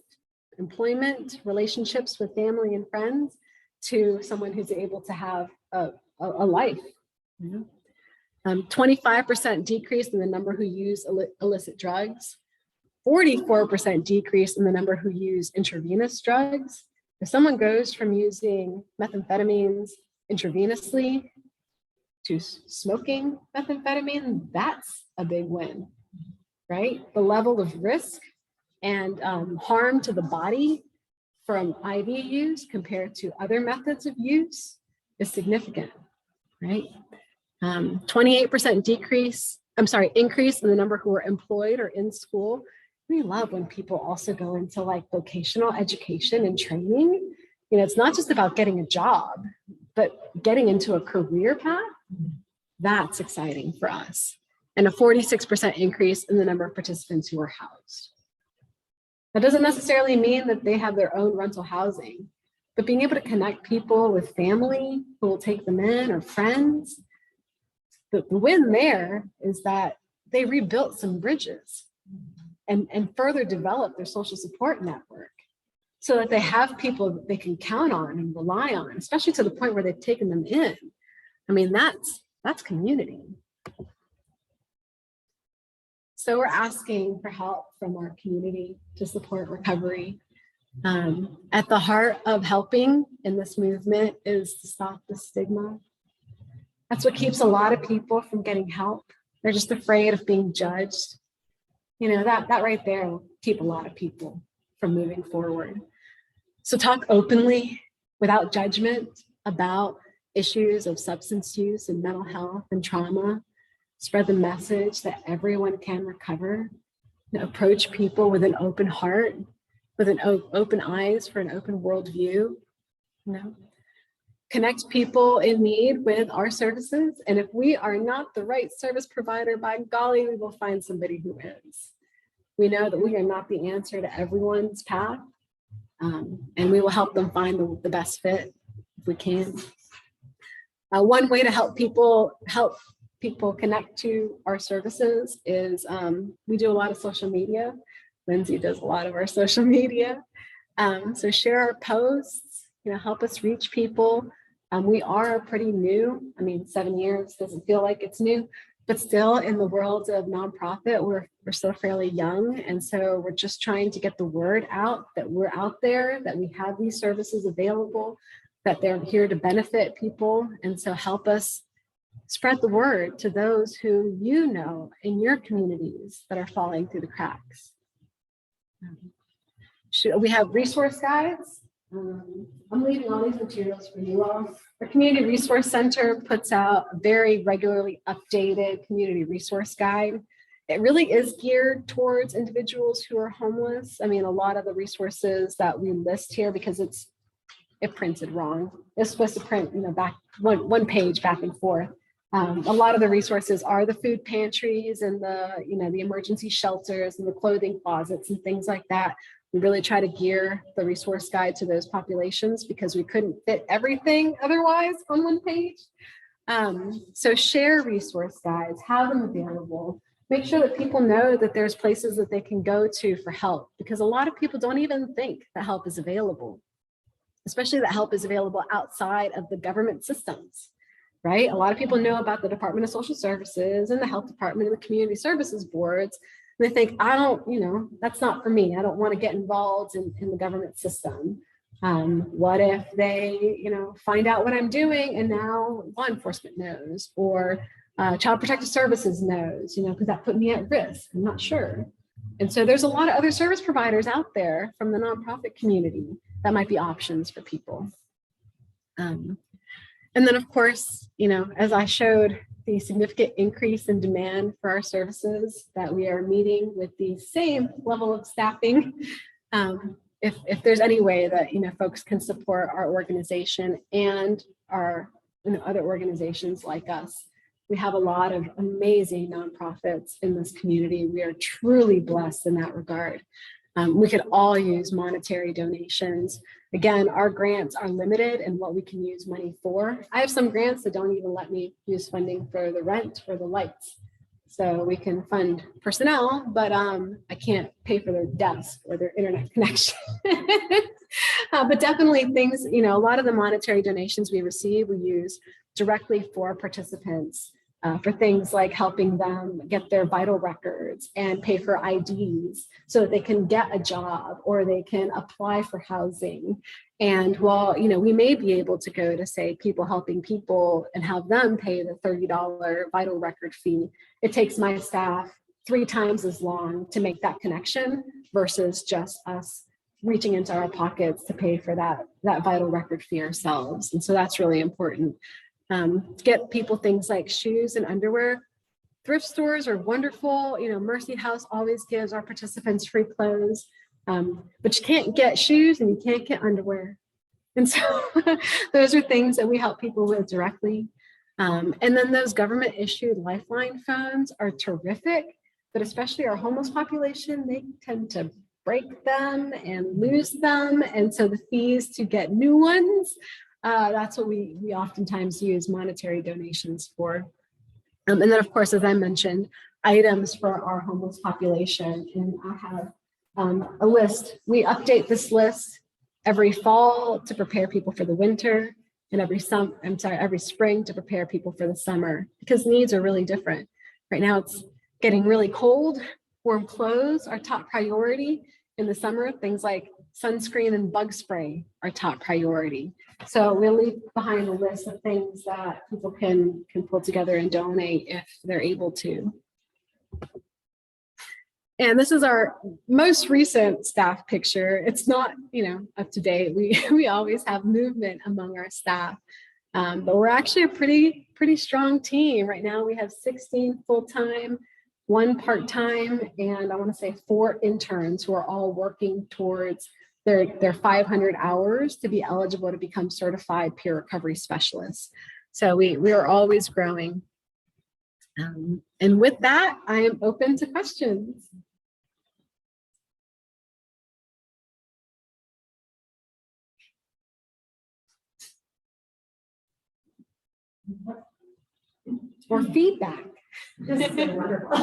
employment, relationships with family and friends, to someone who's able to have a life. 25% decrease in the number who use illicit drugs, 44% decrease in the number who use intravenous drugs. If someone goes from using methamphetamines intravenously to smoking methamphetamine, that's a big win, right? The level of risk and harm to the body from IV use compared to other methods of use is significant, right? 28% increase in the number who are employed or in school. We love when people also go into like vocational education and training. You know, it's not just about getting a job, but getting into a career path. That's exciting for us. And a 46% increase in the number of participants who are housed. That doesn't necessarily mean that they have their own rental housing, but being able to connect people with family who will take them in or friends. The win there is that they rebuilt some bridges and further develop their social support network so that they have people that they can count on and rely on, especially to the point where they've taken them in. I mean, that's community. So we're asking for help from our community to support recovery. At the heart of helping in this movement is to stop the stigma. That's what keeps a lot of people from getting help. They're just afraid of being judged. You know, that right there will keep a lot of people from moving forward. So talk openly, without judgment, about issues of substance use and mental health and trauma. Spread the message that everyone can recover. Approach people with an open heart, with an open eyes for an open worldview. You know, connect people in need with our services. And if we are not the right service provider, by golly, we will find somebody who is. We know that we are not the answer to everyone's path, and we will help them find the best fit if we can. One way to help people connect to our services is we do a lot of social media. Lindsay does a lot of our social media. So share our posts, you know, help us reach people. We are pretty new. I mean, 7 years doesn't feel like it's new, but still in the world of nonprofit, we're still fairly young. And so we're just trying to get the word out that we're out there, that we have these services available, that they're here to benefit people. And so help us spread the word to those who you know in your communities that are falling through the cracks. We have resource guides. I'm leaving all these materials for you all. Our Community Resource Center puts out a very regularly updated community resource guide. It really is geared towards individuals who are homeless. I mean, a lot of the resources that we list here, because it printed wrong. It's supposed to print, you know, back one page back and forth. A lot of the resources are the food pantries and the emergency shelters and the clothing closets and things like that. We really try to gear the resource guide to those populations because we couldn't fit everything otherwise on one page. So share resource guides, have them available. Make sure that people know that there's places that they can go to for help, because a lot of people don't even think that help is available. especially that help is available outside of the government systems, right? A lot of people know about the Department of Social Services and the Health Department and the Community Services Boards. And they think, I don't, that's not for me. I don't want to get involved in the government system. What if they, find out what I'm doing and now law enforcement knows, or Child Protective Services knows, because that put me at risk. I'm not sure. And so there's a lot of other service providers out there from the nonprofit community that might be options for people. And then, of course, as I showed, the significant increase in demand for our services that we are meeting with the same level of staffing. If there's any way that folks can support our organization and our other organizations like us, we have a lot of amazing nonprofits in this community. We are truly blessed in that regard. We could all use monetary donations. Again, our grants are limited in what we can use money for. I have some grants that don't even let me use funding for the rent or the lights. So we can fund personnel, but I can't pay for their desk or their internet connection. But definitely things, a lot of the monetary donations we receive, we use directly for participants. For things like helping them get their vital records and pay for IDs so that they can get a job or they can apply for housing. And while, we may be able to go to, say, People Helping People and have them pay the $30 vital record fee, it takes my staff 3 times as long to make that connection versus just us reaching into our pockets to pay for that vital record fee ourselves. And so that's really important. To get people things like shoes and underwear. Thrift stores are wonderful. Mercy House always gives our participants free clothes, but you can't get shoes and you can't get underwear. And so those are things that we help people with directly. And then those government issued Lifeline phones are terrific, but especially our homeless population, they tend to break them and lose them. And so the fees to get new ones, that's what we oftentimes use monetary donations for. And then, of course, as I mentioned, items for our homeless population. And I have a list. We update this list every fall to prepare people for the winter, and every spring to prepare people for the summer, because needs are really different. Right now, it's getting really cold. Warm clothes are top priority. In the summer, things like sunscreen and bug spray are top priority. So we'll leave behind a list of things that people can pull together and donate if they're able to. And this is our most recent staff picture. It's not, up to date. We always have movement among our staff, but we're actually a pretty strong team. Right now we have 16 full-time, 1 part-time, and I want to say 4 interns who are all working towards their 500 hours to be eligible to become certified peer recovery specialists. So we are always growing. And with that, I am open to questions. Or feedback. This has been wonderful.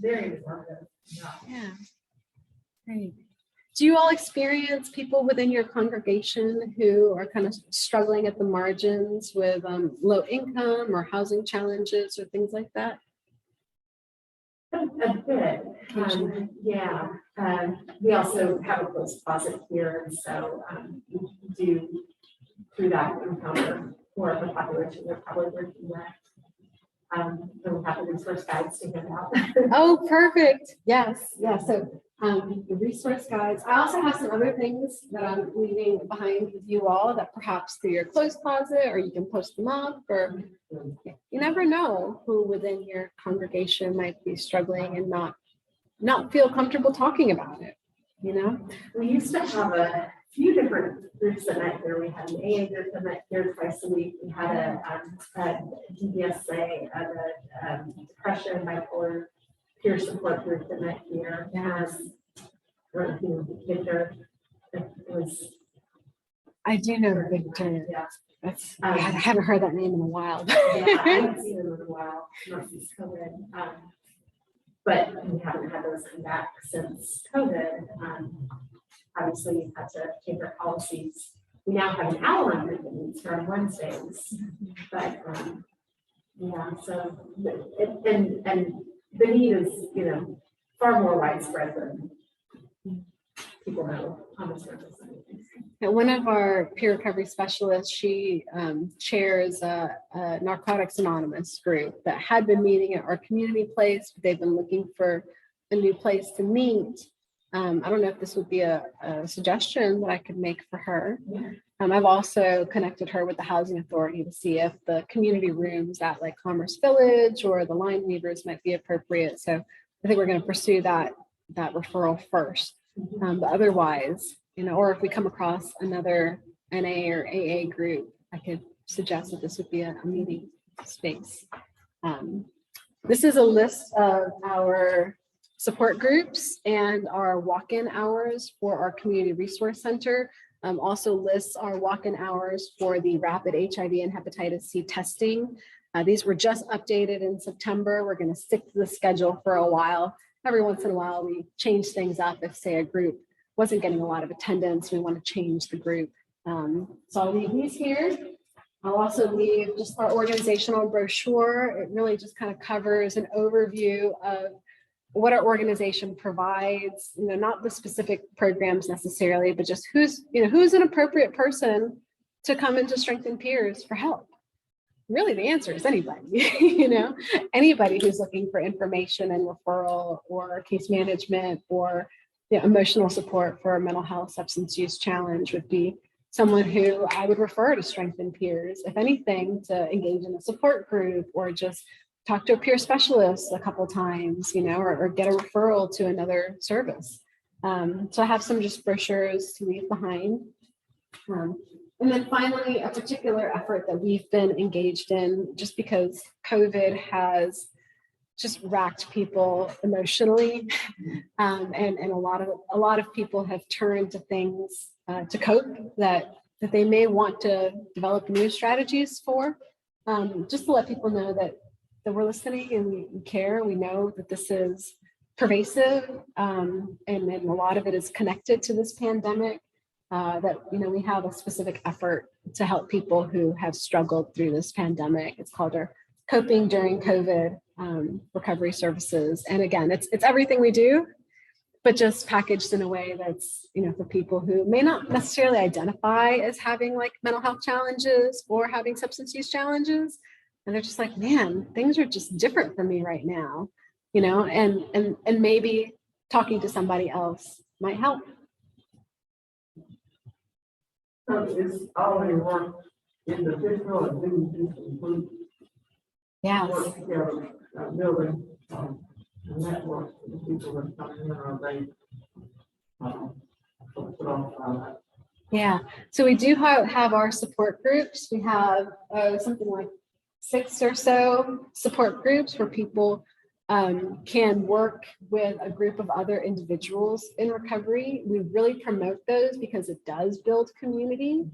Very informative. Yeah. Great. Do you all experience people within your congregation who are kind of struggling at the margins with low income or housing challenges or things like that? A bit. Yeah. We also have a closed closet here, and so we do through that encounter more of the population we're probably working with. And we have the resource guides to give out. Oh, perfect. Yes. Yeah. So the resource guides. I also have some other things that I'm leaving behind with you all that perhaps through your closed closet, or you can post them up, or you never know who within your congregation might be struggling and not feel comfortable talking about it. We used to have a few different groups that met here. We had an AA group that met here twice a week. We had a DBSA, depression, bipolar peer support group that met here. Victor, it was. I do know Victor. Yeah. That's, I haven't heard that name in a while. Yeah, I haven't seen him in a while, not since COVID. But we haven't had those come back since COVID. Obviously, we've had to change our policies we now have an hour group that meets here on Wednesdays. But yeah, so and the need is, you know, far more widespread than people know on the surface. And one of our peer recovery specialists, she chairs a Narcotics Anonymous group that had been meeting at our community place. They've been looking for a new place to meet. I don't know if this would be a suggestion that I could make for her. I've also connected her with the Housing Authority to see if the community rooms at like Commerce Village or the Line Weavers might be appropriate. So I think we're going to pursue that referral first. But otherwise, you know, or if we come across another NA or AA group, I could suggest that this would be a meeting space. This is a list of our support groups and our walk-in hours for our community resource center. Also lists our walk-in hours for the rapid HIV and hepatitis C testing. These were just updated in September. We're going to stick to the schedule for a while. Every once in a while, we change things up. If, say, a group wasn't getting a lot of attendance, we want to change the group. So I'll leave these here. I'll also leave just our organizational brochure. It really just kind of covers an overview of what our organization provides, you know, not the specific programs necessarily, but just who's an appropriate person to come into Strengthen Peers for help. Really, the answer is anybody, you know, anybody who's looking for information and referral or case management or emotional support for a mental health substance use challenge would be someone who I would refer to Strengthen Peers, if anything, to engage in a support group or just talk to a peer specialist a couple times, you know, or get a referral to another service. So I have some just brochures to leave behind. And then finally, a particular effort that we've been engaged in, just because COVID has just racked people emotionally, and a lot of people have turned to things to cope that they may want to develop new strategies for. Just to let people know that we're listening and we care. We know that this is pervasive, and a lot of it is connected to this pandemic. That, you know, we have a specific effort to help people who have struggled through this pandemic. It's called our Coping During COVID Recovery Services. And again, it's everything we do, but just packaged in a way that's, you know, for people who may not necessarily identify as having like mental health challenges or having substance use challenges. And they're just like, man, things are just different for me right now, you know, and maybe talking to somebody else might help. It's already work individual and do some group Yes. work together, building a network for the people that come in or they put on. Yeah, so we do have our support groups. We have something like 6 or so support groups where people can work with a group of other individuals in recovery. We really promote those because it does build community.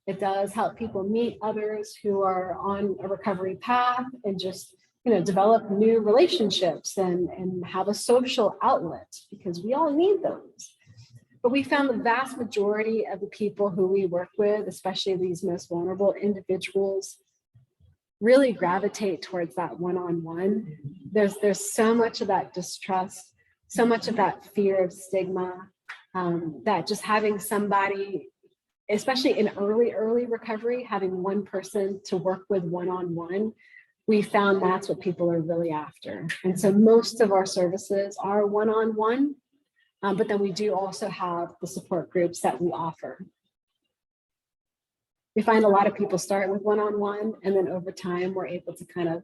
It does help people meet others who are on a recovery path and just, you know, develop new relationships and have a social outlet, because we all need those. But we found the vast majority of the people who we work with, especially these most vulnerable individuals, really gravitate towards that one-on-one. There's so much of that distrust, so much of that fear of stigma, that just having somebody, especially in early recovery, having one person to work with one-on-one, we found that's what people are really after. And so most of our services are one-on-one, but then we do also have the support groups that we offer. We find a lot of people start with one-on-one, and then over time, we're able to kind of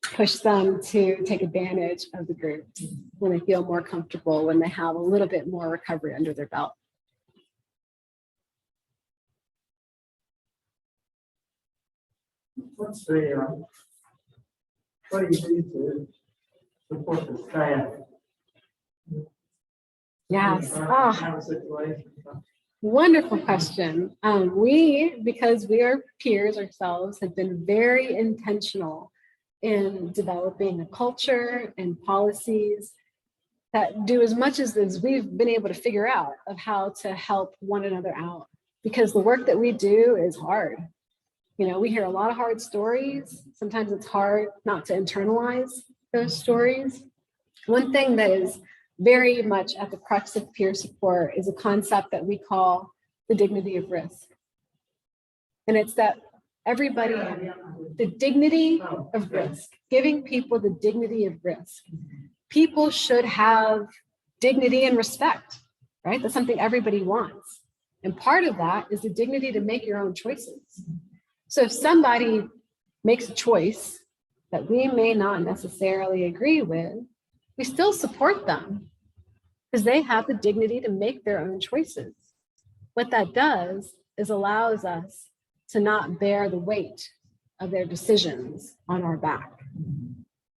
push them to take advantage of the groups when they feel more comfortable, when they have a little bit more recovery under their belt. What's the, what do you do to support the staff? Yes. Kind of situation. Wonderful question. We, because we are peers ourselves, have been very intentional in developing a culture and policies that do as much as we've been able to figure out of how to help one another out because the work that we do is hard. You know, we hear a lot of hard stories. Sometimes it's hard not to internalize those stories. One thing that is very much at the crux of peer support is a concept that we call the dignity of risk. And it's that everybody, the dignity of risk, giving people the dignity of risk. People should have dignity and respect, right? That's something everybody wants. And part of that is the dignity to make your own choices. So if somebody makes a choice that we may not necessarily agree with, we still support them because they have the dignity to make their own choices. What that does is allows us to not bear the weight of their decisions on our back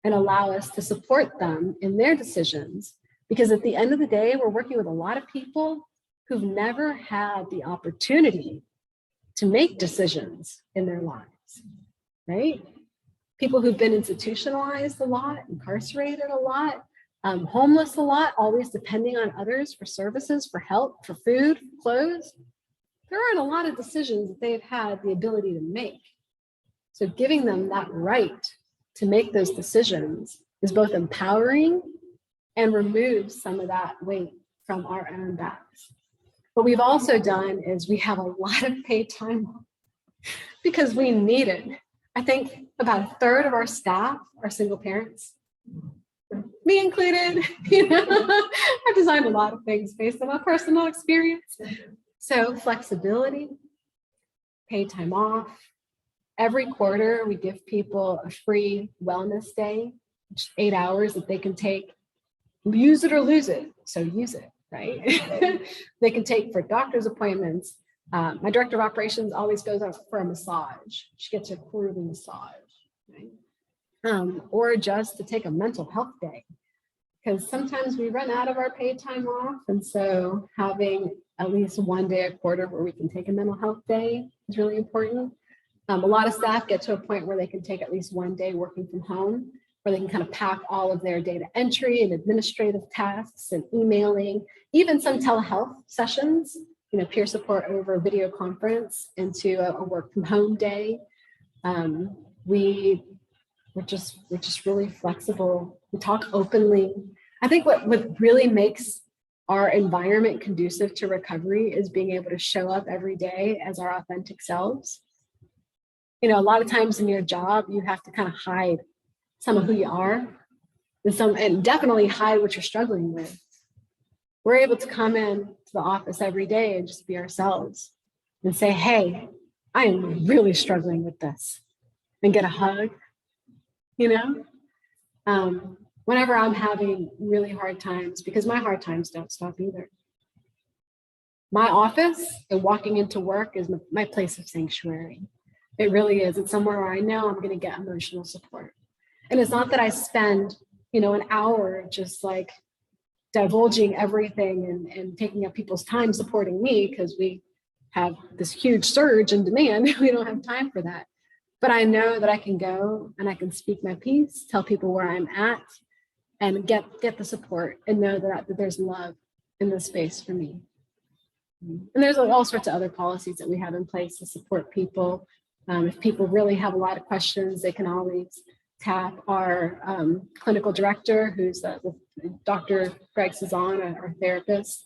and allow us to support them in their decisions. Because at the end of the day, we're working with a lot of people who've never had the opportunity to make decisions in their lives, right? People who've been institutionalized a lot, incarcerated a lot, homeless a lot, always depending on others for services, for help, for food, for clothes. There aren't a lot of decisions that they've had the ability to make. So giving them that right to make those decisions is both empowering and removes some of that weight from our own backs. What we've also done is we have a lot of paid time off because we need it. I think about a third of our staff are single parents, me included. You know, I've designed a lot of things based on my personal experience. So flexibility, paid time off. Every quarter, we give people a free wellness day, 8 hours that they can take, use it or lose it. So use it, right? They can take for doctor's appointments. My director of operations always goes out for a massage. She gets a quarterly massage, right? Or just to take a mental health day, because sometimes we run out of our paid time off. And so having at least one day a quarter where we can take a mental health day is really important. A lot of staff get to a point where they can take at least one day working from home, where they can kind of pack all of their data entry and administrative tasks and emailing, even some telehealth sessions, you know, peer support over a video conference into a work from home day. We're just really flexible. We talk openly. I think what really makes our environment conducive to recovery is being able to show up every day as our authentic selves. You know, a lot of times in your job, you have to kind of hide some of who you are and definitely hide what you're struggling with. We're able to come in to the office every day and just be ourselves and say, hey, I am really struggling with this, and get a hug, you know? Whenever I'm having really hard times, because my hard times don't stop either. My office and walking into work is my place of sanctuary. It really is. It's somewhere where I know I'm going to get emotional support. And it's not that I spend, you know, an hour just like divulging everything and taking up people's time supporting me because we have this huge surge in demand. We don't have time for that. But I know that I can go and I can speak my piece, tell people where I'm at, and get the support and know that there's love in the space for me. And there's all sorts of other policies that we have in place to support people. If people really have a lot of questions, they can always tap our clinical director, who's Dr. Greg Cezanne, our therapist.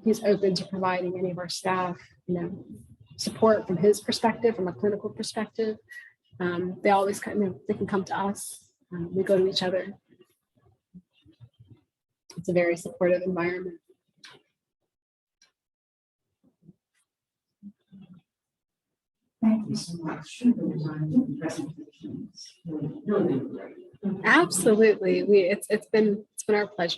He's open to providing any of our staff, you know, support from his perspective, from a clinical perspective. They always they can come to us. We go to each other. It's a very supportive environment. Thank you so much for the time and presentations. Really great. Absolutely. It's been our pleasure.